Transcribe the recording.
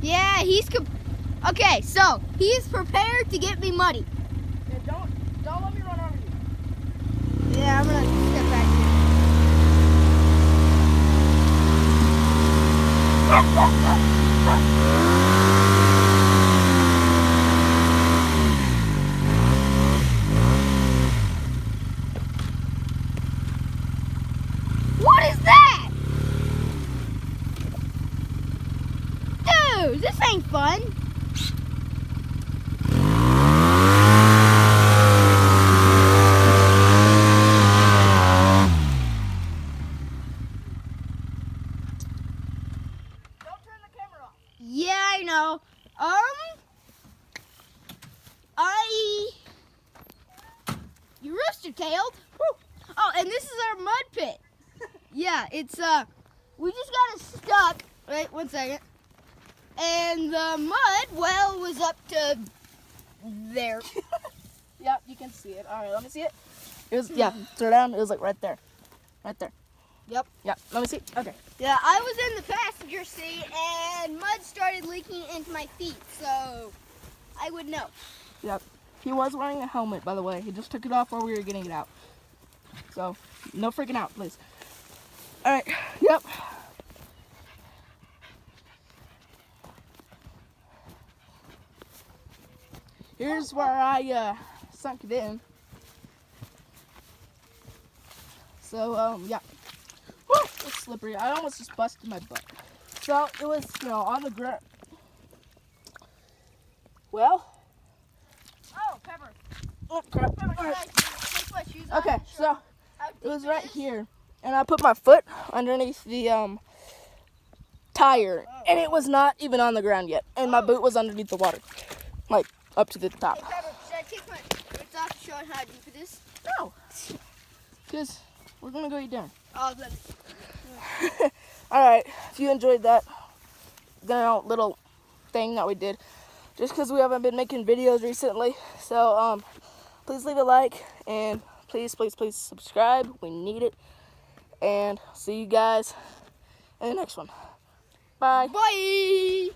Yeah, okay, so he's prepared to get me muddy. Yeah, don't let me run over you. Yeah, I'm gonna step back here. What is that? Dude, this ain't fun. Don't turn the camera off. Yeah, I know. You rooster-tailed. Oh, and this is our mud pit. Yeah, it's, we just got it stuck. Wait, 1 second. And the mud well was up to there. Yep, you can see it. All right, let me see it. It was, yeah, throw down. It was like right there. Right there. Yep. Yep, let me see. Okay. Yeah, I was in the passenger seat and mud started leaking into my feet, so I would know. Yep. He was wearing a helmet, by the way. He just took it off while we were getting it out. So, no freaking out, please. All right. Yep. Here's where I sunk it in. So, yeah. Woo, it's slippery. I almost just busted my butt. So, it was, on the ground. Well. Oh, Pepper. Oh, crap. Pepper, All right. take my shoes off. Okay, Show so them how it deep was right is. here. And I put my foot underneath the tire. And it was not even on the ground yet. And my boot was underneath the water. Like, up to the top. Hey, Pepper, should I take my boots off to show how deep it is? No. Because we're going to go eat dinner. Oh, then. Alright, if you enjoyed that little thing that we did, just because we haven't been making videos recently, so please leave a like, and please subscribe. We need it. And see you guys in the next one. Bye. Bye.